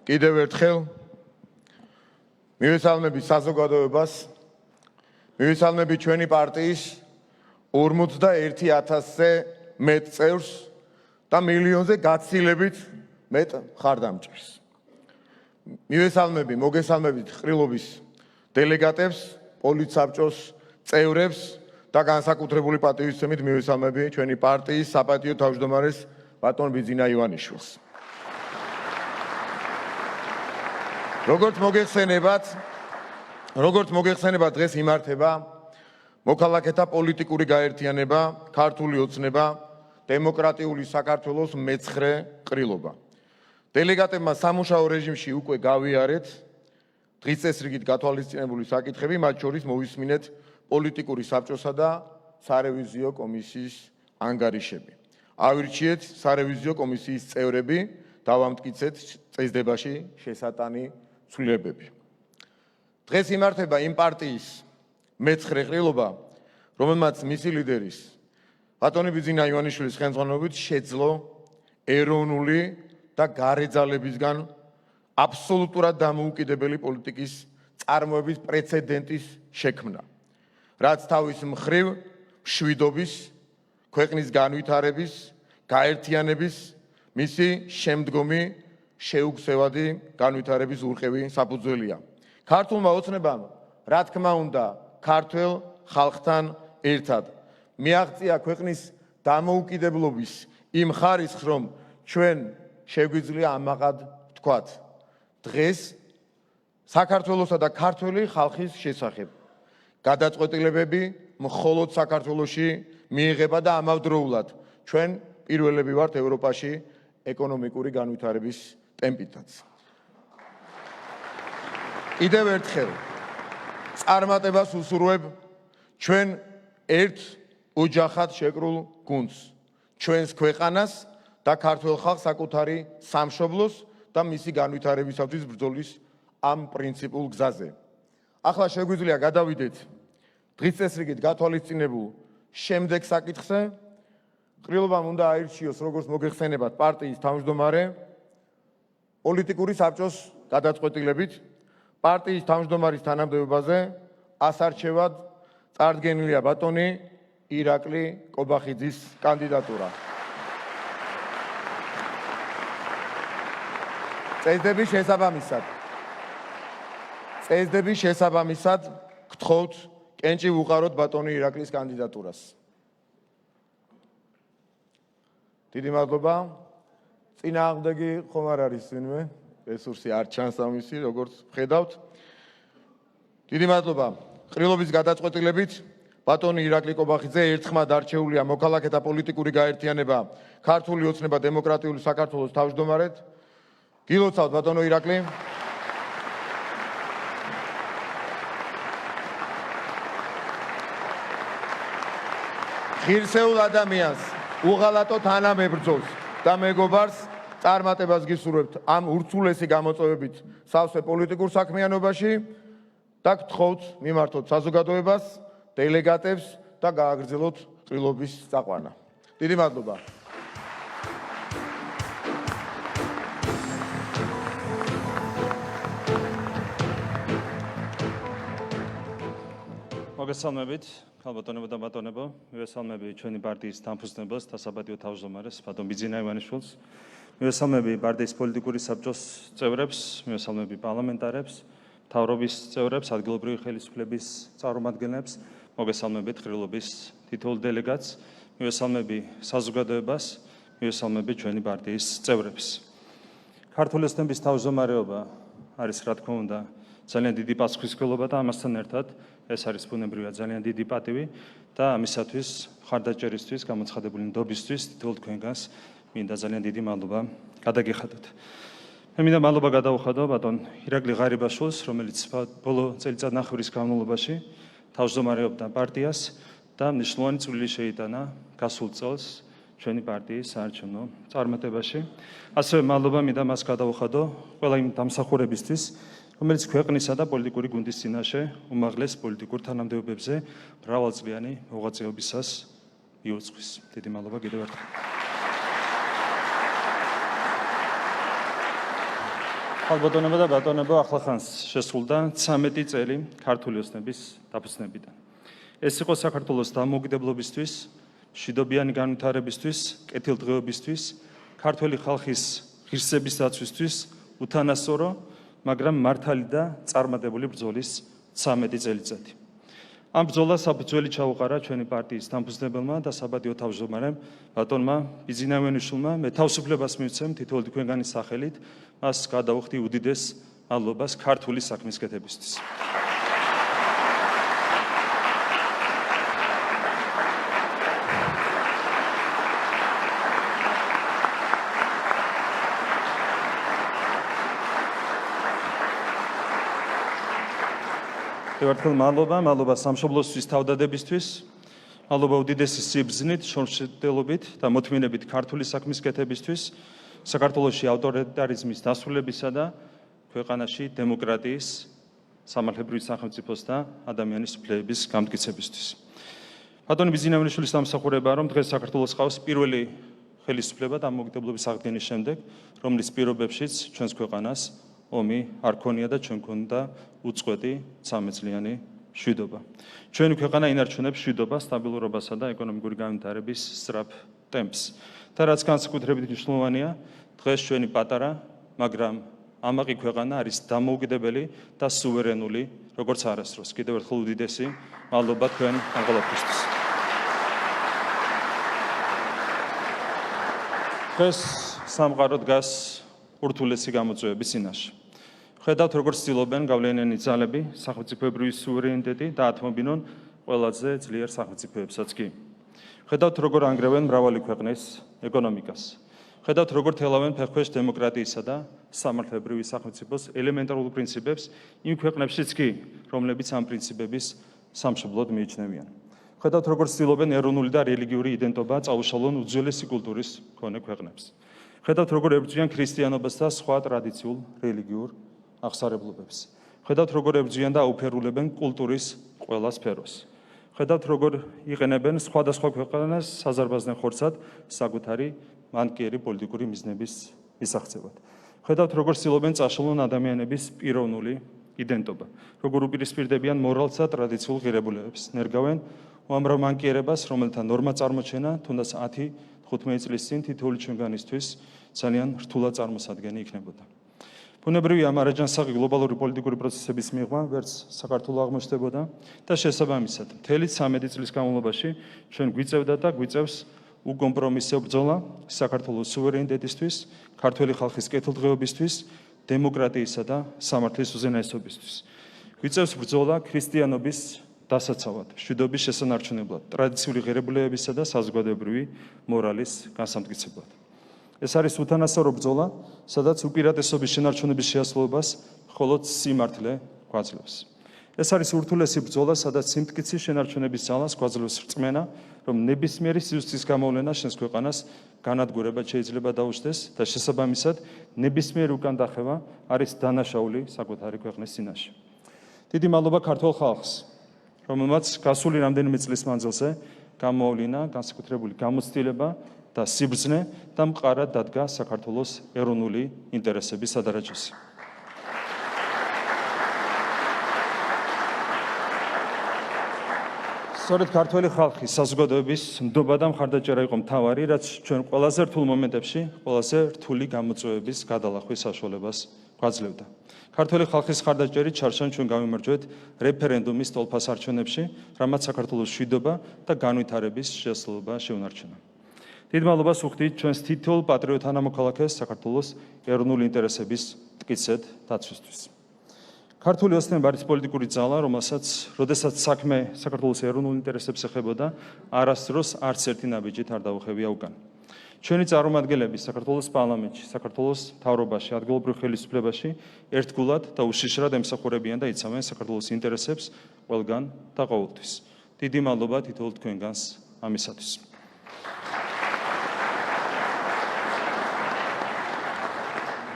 კიდევ ერთხელ მივესალმები საზოგადოებას, მივესალმები ჩვენი პარტიის 51,000-ზე მეტ წევრს და მილიონზე გაცილებით მეტ მხარდამჭერს. მივესალმები, მოგესალმებით ყრილობის დელეგატებს, პოლიტსაბჭოს წევრებს და განსაკუთრებული პატივისცემით მივესალმები ჩვენი პარტიის საპატიო თავმჯდომარეს ბატონ ბიძინა ივანიშვილს. როგორც მოგეხსენებათ, დღეს იმართება მოქალაქეთა პოლიტიკური გაერთიანება, ქართული ოცნება, დემოკრატიული საქართველოს მე-9 ყრილობა. დელეგატებმა სამუშაო რეჟიმში უკვე გავიარეთ დღის წესრიგით გათვალისწინებული საკითხები, მათ შორის მოვისმინეთ პოლიტიკური საბჭოსა და სარევიზიო კომისიის ანგარიშები. ავირჩიეთ სარევიზიო კომისიის წევრები, დავამტკიცეთ წესდებაში შესატანი ცვლილებები. დღეს იმართება იმ პარტიის მე-9 ყრილობა, რომელმაც მისი ლიდერის ბატონი ბიძინა ივანიშვილის ხელმძღვანელობით შეძლო ეროვნული და გარეძალებისგან აბსოლუტურად დამოუკიდებელი პოლიტიკის წარმოების პრეცედენტის შექმნა, რაც თავის მხრივ მშვიდობის, ქვეყნის განვითარების, გაერთიანების, მისი შემდგომი შეუგზევადი განვითარების ურყევი საფუძველია. ქართულმა ოცნებამ, რა თქმა უნდა, ქართველ ხალხთან ერთად მიაღწია ქვეყნის დამოუკიდებლობის იმ ხარისხს, რომ ჩვენ შეგვიძლია ამაღად ვთქვათ დღეს საქართველოსა და ქართველი ხალხის შესახებ. გადაწყვეტილებები მხოლოდ საქართველოში მიიღება და ამავდროულად ჩვენ პირველები ვართ ევროპაში ეკონომიკური განვითარების ტემპითაც. კიდევ ერთხელ წარმატებას უსურვებ ჩვენ ერთ ოჯახად შეკრულ გუნდს, ჩვენს ქვეყანას და ქართველ ხალხს საკუთარი სამშობლოს და მისი განვითარებისათვის ბრძოლის ამ პრინციპულ გზაზე. ახლა შეგვიძლია გადავიდეთ დღის წესრიგით გათვალისწინებულ შემდეგ საკითხზე. ყრილობამ უნდა აირჩიოს, როგორც მოგეხსენებათ, პარტიის თავმჯდომარე პოლიტიკური საბჭოს გადაწყვეტილებით. პარტიის თავმჯდომარის თანამდებობაზე ასარჩევად წარდგენილია ბატონი ირაკლი კობახიძის კანდიდატურა. წესდების შესაბამისად გთხოვთ კენჭი ვუყაროთ ბატონი ირაკლის კანდიდატურას. დიდი მადლობა. წინააღმდეგი ხომ არ არის ვინმე? რესურსი არ ჩანს ამისი, როგორც ვხედავთ. დიდი მადლობა. ყრილობის გადაწყვეტილებით ბატონი ირაკლი კობახიძე ერთხმად არჩეულია მოქალაქეთა პოლიტიკური გაერთიანება, ქართული ოცნება, დემოკრატიული საქართველოს თავმჯდომარედ. გილოცავთ ბატონო ირაკლი. ღირსეულ ადამიანს, უღალატო თანამებრძოლს და მეგობარს წარმატებას გისურვებთ ამ ურთულესი გამოწვევებით სავსე პოლიტიკურ საქმიანობაში და გთხოვთ მიმართოთ საზოგადოებას, დელეგატებს და გააგრძელოთ ყრილობის წაყვანა. დიდი მადლობა. მოგესალმებით, ქალბატონებო და ბატონებო, მივესალმები ჩვენი პარტიის დამფუძნებელს და საპატიო თავმჯდომარეს ბატონ ბიძინა ივანიშვილს. მივესალმები პარტიის პოლიტიკური საბჭოს წევრებს, მივესალმები პარლამენტარებს, მთავრობის წევრებს, ადგილობრივი ხელისუფლების წარმომადგენლებს, მოგესალმებით ყრილობის თითოეულ დელეგატს, მივესალმები საზოგადოებას, მივესალმები ჩვენი პარტიის წევრებს. ქართული ოცნების თავმჯდომარეობა არის, რა თქმა უნდა, ძალიან დიდი პასუხისმგებლობა და ამასთან ერთად ეს არის ბუნებრივად ძალიან დიდი პატივი და ამისათვის მხარდაჭერისთვის, გამოცხადებული ნდობისთვის თითოეულ თქვენგანს მინდა ძალიან დიდი მადლობა გადაგიხადოთ. მე მინდა მადლობა გადავუხადო ბატონ ირაკლი ღარიბაშვილს, რომელიც ბოლო წელიწადნახევრის განმავლობაში თავმჯდომარეობდა პარტიას და მნიშვნელოვანი წვლილი შეიტანა გასულ წელს ჩვენი პარტიის საარჩევნო წარმატებაში. ასევე მადლობა მინდა მას გადავუხადო ყველა იმ დამსახურებისთვის, რომელიც ქვეყნისა და პოლიტიკური გუნდის წინაშე უმაღლეს პოლიტიკურ თანამდებობებზე მრავალწლიანი მოღვაწეობისას იუწყვის. დიდი მადლობა კიდევ ერთხელ. ხალბატონებო და ბატონებო, ახლახანს შესრულდა 13 წელი ქართული ოცნების დაფუძნებიდან. ეს იყო საქართველოს დამოუკიდებლობისთვის, მშვიდობიანი განვითარებისთვის, კეთილდღეობისთვის, ქართველი ხალხის ღირსების დაცვისთვის, უთანასწორო, მაგრამ მართალი და წარმატებული ბრძოლის 13 წელიწადი. ამ ბრძოლას საფუძველი ჩაუყარა ჩვენი პარტიის დამფუძნებელმა და საბადიო თავმჯდომარემ ბატონმა ბიძინავენიშვილმა. მე თავისუფლებას მივცემ თითოეული თქვენგანის სახელით, მას გადავხდი უდიდეს მადლობას ქართული საქმის კეთებისთვის. ერთხელ მადლობა სამშობლოსთვის თავდადებისთვის, მადლობა უდიდესი სიბრძნით, შორშეტელობით და მოთმინებით ქართული საქმის კეთებისთვის, საქართველოში ავტორიტარიზმის დასრულებისა და ქვეყანაში დემოკრატიის, სამართლებრივი სახელმწიფოს და ადამიანის უფლებების გამტკიცებისთვის. ბატონი ბიძინავენიშვილის დამსახურებაა, რომ დღეს საქართველოს ყავს პირველი ხელისუფლება დამოუკიდებლობის აღდგენის შემდეგ, რომლის პირობებშიც ჩვენს ქვეყანას ომი არ ქონია და ჩვენ გქონდა უწყვეტი 13 წლიანი მშვიდობა. ჩვენი ქვეყანა ინარჩუნებს მშვიდობა, სტაბილურობასა და ეკონომიკური განვითარების სწრაფ ტემპს. და რაც განსაკუთრებით მნიშვნელოვანია, დღეს ჩვენი პატარა, მაგრამ ამაყი ქვეყანა არის დამოუკიდებელი და სუვერენული, როგორც არასდროს. კიდევ ერთხელ უდიდესი მადლობა თქვენ ამ ყველაფრისთვის. დღეს სამყარო დგას ურთულესი გამოწვევების წინაშე. ხედავთ, როგორც ცდილობენ გავლენიანი ძალები სახელმწიფოებრივი სუვერენიტეტი დაათმობინონ ყველაზე ძლიერ სახელმწიფოებსაც კი. ხედავთ, როგორ ანგრევენ მრავალი ქვეყნის ეკონომიკას. ხედავთ, როგორ თელავენ ფეხქვეშ დემოკრატიისა და სამართლებრივი სახელმწიფოს ელემენტარულ პრინციპებს იმ ქვეყნებშიც კი, რომლებიც ამ პრინციპების სამშობლოდ მიიჩნევიან. ხედავთ, როგორ ცდილობენ ეროვნული და რელიგიური იდენტობა წაუშალონ უძველესი კულტურის მქონე ქვეყნებს. ხედავთ, როგორ ებრძვიან ქრისტიანობას და სხვა ტრადიციულ რელიგიურ აღსარებლობებს. ხედავთ, როგორ ებრძვიან და აუფერულებენ კულტურის ყველა სფეროს. ხედავთ, როგორ იყენებენ სხვადასხვა ქვეყანას საზარბაზნე ხორცად საკუთარი მანკიერი პოლიტიკური მიზნების მისაღწევად. ხედავთ, როგორ ცდილობენ წაშალონ ადამიანების პიროვნული იდენტობა, როგორ უპირისპირდებიან მორალს და ტრადიციულ ღირებულებებს, ნერგავენ უამრავ მანკიერებას, რომელთა ნორმა წარმოჩენა თუნდაც 10-15 წლის წინ თითოეული ჩვენგანისთვის ძალიან რთულად წარმოსადგენი იქნებოდა. ბუნებრივია, ამ არაჯანსაღი გლობალური პოლიტიკური პროცესების მიღმა ვერც საქართველო აღმოჩნდებოდა და შესაბამისად, მთელი 13 წლის განმავლობაში ჩვენ გვიწევდა და გვიწევს უკომპრომისო ბრძოლა საქართველოს სუვერენიტეტისთვის, ქართველი ხალხის კეთილდღეობისთვის, დემოკრატიისა და სამართლის უზენაესობისთვის. გვიწევს ბრძოლა ქრისტიანობის დასაცავად, მშვიდობის შესანარჩუნებლად, ტრადიციული ღირებულებებისა და საზოგადოებრივი მორალის განსამტკიცებლად. ეს არის უთანასწორო ბრძოლა, სადაც უპირატესობის შენარჩუნების შეასრულებას მხოლოდ სიმართლე გვაძლევს. ეს არის ურთულესი ბრძოლა, სადაც სიმტკიცის შენარჩუნების ძალას გვაძლევს რწმენა, რომ ნებისმიერი სივრცის გამოვლენა შენს ქვეყანას განადგურებად შეიძლება დაუშვდეს და შესაბამისად ნებისმიერი უკან დახევა არის დანაშაული საკუთარი ქვეყნის წინაშე. დიდი მადლობა ქართულ ხალხს, რომელმაც გასული რამდენიმე წლის მანძილზე გამოავლინა განსაკუთრებული გამოცდილება და სიბრძნე და მყარად დადგა საქართველოს ეროვნული ინტერესების სადარაჯოზე. სწორედ ქართველი ხალხის საზოგადოების ნდობა და მხარდაჭერა იყო მთავარი, რაც ჩვენ ყველაზე რთულ მომენტებში, ყველაზე რთული გამოწვევების გადალახვის საშუალებას გვაძლევდა. ქართველი ხალხის მხარდაჭერით ჩარჩან ჩვენ გავიმარჯვეთ რეფერენდუმის ტოლფას არჩევნებში, რამაც საქართველოს მშვიდობა და განვითარების შესაძლებლობა შეუნარჩუნა. დიდ მადლობას ვუხდით ჩვენს თითოეულ პატრიოტ თანამოქალაქეს საქართველოს ეროვნული ინტერესების მტკიცედ დაცვისთვის. ქართული ოცნება არის პოლიტიკური ძალა, როდესაც საქმე საქართველოს ეროვნულ ინტერესებს ეხებოდა, არასდროს არც ერთი ნაბიჯით არ დაუხევია უკან. ჩვენი წარმომადგენლები საქართველოს პარლამენტში, საქართველოს მთავრობაში, ადგილობრივ ხელისუფლებაში ერთგულად და უშიშრად ემსახურებიან და იცავენ საქართველოს ინტერესებს ყველგან და ყოველთვის. დიდი მადლობა თითოეულ თქვენგანს ამისათვის.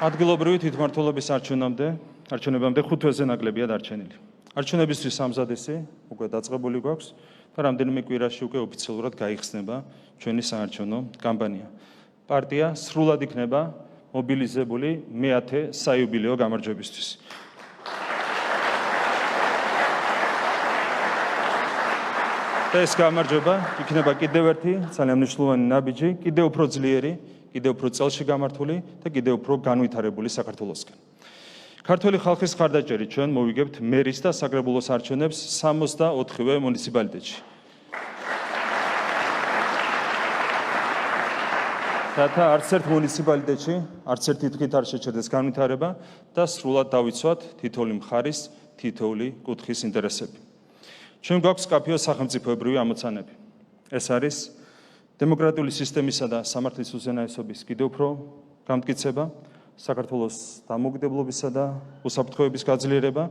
ადგილობრივი თვითმმართველობის არჩევნებამდე 5 თვეზე ნაკლებია დარჩენილი. არჩევნებისთვის ამზადესი უკვე დაწყებული გვაქვს და რამდენიმე კვირაში უკვე ოფიციალურად გაიხსნება ჩვენი საარჩევნო კამპანია. პარტია სრულად იქნება მობილიზებული მე-10 საიუბილეო გამარჯვებისთვის. ეს გამარჯვება იქნება კიდევ ერთი ძალიან მნიშვნელოვანი ნაბიჯი, კიდევ უფრო ძლიერი, კიდევ უფრო წელში გამართული და კიდევ უფრო განვითარებული საქართველოსკენ. ქართველი ხალხის მხარდაჭერით ჩვენ მოვიგებთ მერის და საკრებულოს არჩევნებს 64-ვე მუნიციპალიტეტში. რათა არც ერთ მუნიციპალიტეტში, არც ერთი თვით არ შეჩერდეს განვითარება და სრულად დავიცვათ თითოეული მხარის, თითოეული კუთხის ინტერესები. ჩვენ გვაქვს კაფეო სახელმწიფოებრივი ამოცანები. ეს არის დემოკრატიული სისტემისა და სამართლის უზენაესობის კიდევ უფრო გამტკიცება, საქართველოს დამოუკიდებლობისა და უსაფრთხოების გაძლიერება,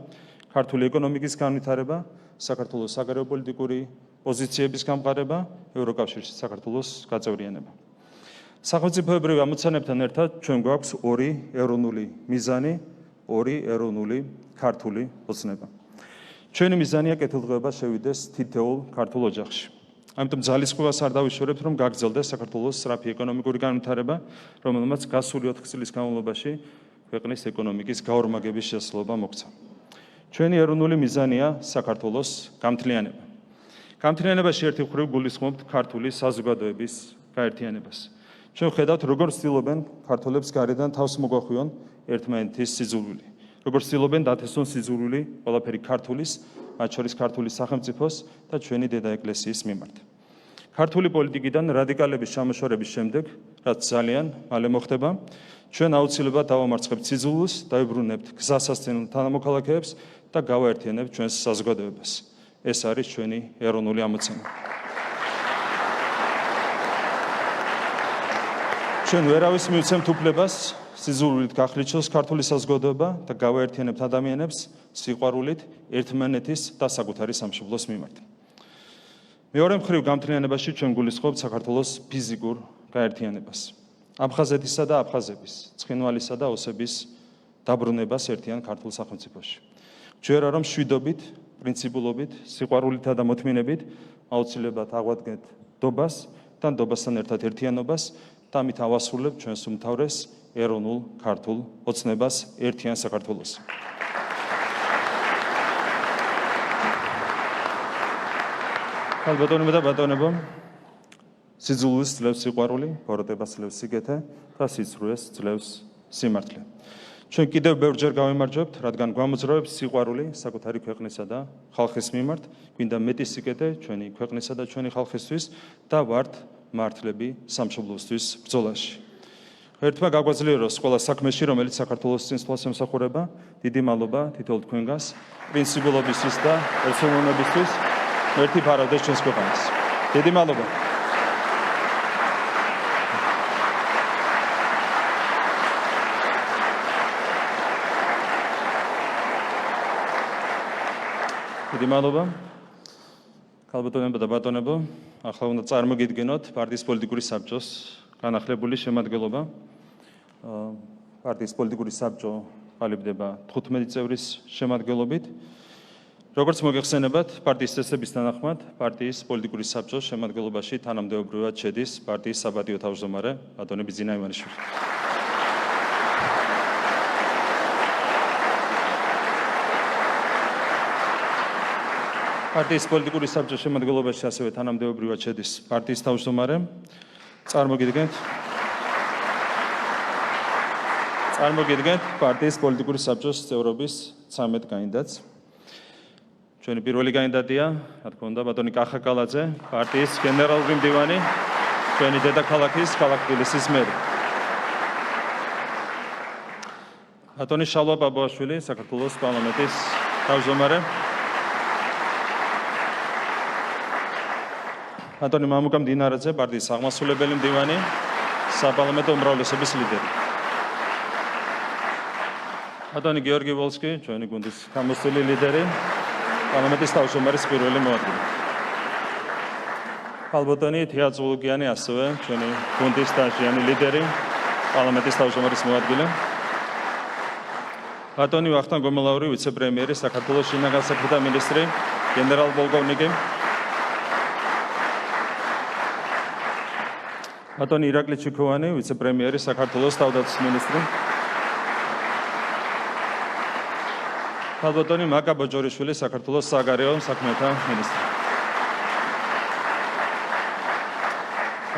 ქართული ეკონომიკის განვითარება, საქართველოს საგარეო პოლიტიკური პოზიციების გამყარება, ევროკავშირში საქართველოს გაწევრიანება. სახელმწიფოებრივ ამოცანებთან ერთად ჩვენ გვაქვს ორი ეროვნული მიზანი, ორი ეროვნული ქართული ოცნება. ჩვენი მიზანია კეთილდღეობა შევიდეს თითოეულ ქართულ ოჯახში. ამიტომ ძალისხმევას არ დავიშორებთ, რომ გაგრძელდეს საქართველოს სწრაფი ეკონომიკური განვითარება, რომელმაც გასული 4 წლის განმავლობაში ქვეყნის ეკონომიკის გაორმაგების შესაძლებლობა მოგცა. ჩვენი ეროვნული მიზანია საქართველოს გამთლიანება. გამთლიანებაში ერთი მხრივ გულისხმობთ ქართული საზოგადოების გაერთიანებას. ჩვენ ხედავთ, როგორ ცდილობენ ქართველებს გარედან თავს მოგვახვიონ ერთმანეთის სიძულვილი. როგორ ცდილობენ დათესონ სიძულვილი ყველაფერი ქართულის, მათ შორის ქართული სახელმწიფოს და ჩვენი დედა ეკლესიის მიმართ. ქართული პოლიტიკიდან რადიკალების ჩამოშორების შემდეგ, რაც ძალიან მალე მოხდება, ჩვენ აუცილებლად დავამარცხებთ სიძულვილს, დავიბრუნებთ გზასასწინო თანამოქალაქეებს და გავაერთიანებთ ჩვენს საზოგადოებას. ეს არის ჩვენი ეროვნული ამოცანა. ჩვენ ვერავის მივცემთ უფლებას სიძულვილით გახლიჩოს ქართული საზოგადოება და გავაერთიანებთ ადამიანებს სიყვარულით ერთმანეთის და საკუთარი სამშობლოს მიმართ. მეორე მხრივ გამთლიანებაში ჩვენ გულისხმობთ საქართველოს ფიზიკურ გაერთიანებას. აფხაზეთისა და აფხაზების, ცხინვალისა და ოსების დაბრუნებას ერთიან ქართულ სახელმწიფოში. ჯერა რომ შვიდობით, პრინციპულობით, სიყვარულითა და მოთმინებით აუცილებლად აღვადგენთ დობას და დობასთან ერთად ერთიანობას და ამით ავასრულებთ ჩვენს უმთავრეს ეროვნულ ქართულ ოცნებას ერთიან საქართველოს. ალბათონებო და ბატონებო, სიძულვილს ძლევს სიყვარული, ბოროტებას ძლევს სიგეთე და სიცრუეს ძლევს სიმართლე. ჩვენ კიდევ ბევრჯერ გავიმარჯვებთ, რადგან გვამოძრავებს სიყვარული საკუთარი ქვეყნისა და ხალხის მიმართ, გვინდა მეტი სიგეთე ჩვენი ქვეყნისა და ჩვენი ხალხისთვის და ვართ მართლები სამშობლოსთვის ბრძოლაში. ერთმა გაგვაძლიეროს ყველა საქმეში, რომელიც საქართველოს წინსვლას ემსახურება. დიდი მადლობა თითოეულ თქვენგანს, პრინციპულობისთვის და ერთსულოვნებისთვის. ერთი ფარავდეს ჩვენს ქვეყანას. დიდი მადლობა. დიდი მადლობა. ქალბატონებო და ბატონებო, ახლა უნდა წარმოგიდგენოთ პარტიის პოლიტიკური საბჭოს განახლებული შემადგენლობა. პარტიის პოლიტიკური საბჭო ყალიბდება 15 წევრის შემადგენლობით. როგორც მოგეხსენებათ, პარტიის წესების თანახმად, პარტიის პოლიტიკური საბჭოს შემადგენლობაში თანამდებობრივად შედის პარტიის საპატიო თავმჯდომარე ბატონი ბიძინა ივანიშვილი. პარტიის პოლიტიკური საბჭოს შემადგენლობაში ასევე თანამდებობრივად შედის პარტიის თავმჯდომარე. წარმოგიდგენთ პარტიის პოლიტიკური საბჭოს წევრობის 13 კანდიდატს. ჩვენი პირველი კანდიდატია, რა თქმა უნდა, ბატონი კახა კალაძე, პარტიის გენერალური მდივანი, ჩვენი დედაქალაქის ქალაქ თბილისის მერი. ბატონი შალვა ბაბუაშვილი, საქართველოს პარლამენტის თავმჯდომარე. ბატონი მამუკა მდინარაძე, პარტიის აღმასრულებელი მდივანი, საპარლამენტო უმრავლესობის ლიდერი. ბატონი გიორგი ვოლსკი, ჩვენი გუნდის გამოცდილი ლიდერი, პარლამენტის თავმჯდომარის პირველი მოადგილე. ალბათონი თეა ზულუგიანი, ასევე ჩვენი გუნდის დაშიანი ლიდერი, პარლამენტის თავმჯდომარის მოადგილე. ბატონი ვახტანგ გომელაური, ვიცე-პრემიერი, საქართველოს შინაგან საქმეთა მინისტრი, გენერალ-პოლკოვნიკი. ბატონი ირაკლი ჩიქოვანი, ვიცე-პრემიერი, საქართველოს თავდაცვის მინისტრი. ხალბატონი მაკა ბოჯორიშვილი, საქართველოს საგარეო საქმეთა მინისტრი.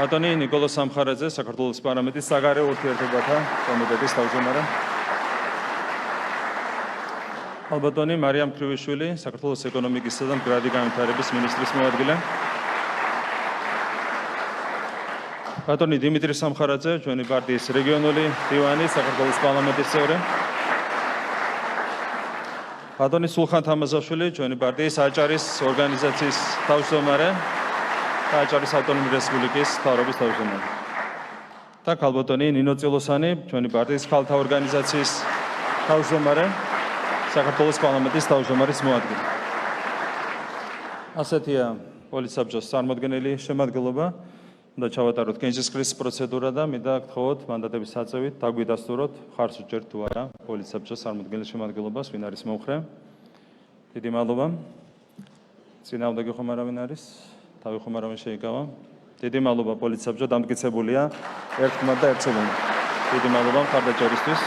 ბატონი ნიკოლოზ სამხარაძე, საქართველოს პარლამენტის საგარეო ურთიერთობათა კომიტეტის თავმჯდომარე. ხალბატონი მარიამ ქრივიშვილი, საქართველოს ეკონომიკისა და მდგრადი განვითარების მინისტრის მოადგილე. ბატონი დიმიტრი სამხარაძე, ჩვენი პარტიის რეგიონული დივანი, საქართველოს პარლამენტის წევრი. ბატონი სულხან თამაზაშვილი, ჩვენი პარტიის აჭარის ორგანიზაციის თავმჯდომარე და აჭარის ავტონომიური რესპუბლიკის მთავრობის თავმჯდომარე. და ხალბატონი ნინო წილოსანი, ჩვენი პარტიის ქალთა ორგანიზაციის თავმჯდომარე, საქართველოს პარლამენტის თავმჯდომარის მოადგილე. ასეთია პოლიტსაბჭოს წარმოადგენელი შემადგენლობა. და ჩავატაროთ კენჭისყრის პროცედურა და მინდა გთხოვოთ მანდატების საწევით დაგვიდასტუროთ ხარს უჭერთ თუ არა პოლიტსაბჭოს წარმოადგენელი შემადგენლობას ვინ არის მომხრე. დიდი მადლობა. წინააღმდეგი ხომ არავინ არის? თავი ხომ არავინ შეიკავა? დიდი მადლობა პოლიტსაბჭო დამტკიცებულია ერთხმად და ერთსებოვნად. დიდი მადლობა მხარდაჭერისთვის.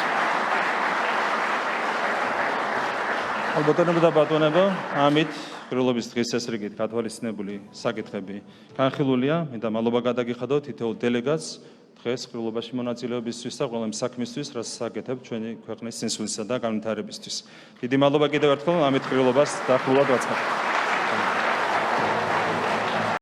ალბათონებო და ბატონებო, ამით ღირსების დღის წესრიგით გათვალისწინებული საკითხები განხილულია. მინდა მადლობა გადაგიხადოთ თითოეულ დელეგატს დღეს ღირსობაში მონაწილეობისთვის და ყველა იმ საქმისთვის, რაც აკეთებთ ჩვენი ქვეყნის წინსვლისა და განვითარებისთვის. დიდი მადლობა კიდევ ერთხელ ამით ღირსებას დაახლოებით ვაცხადებ.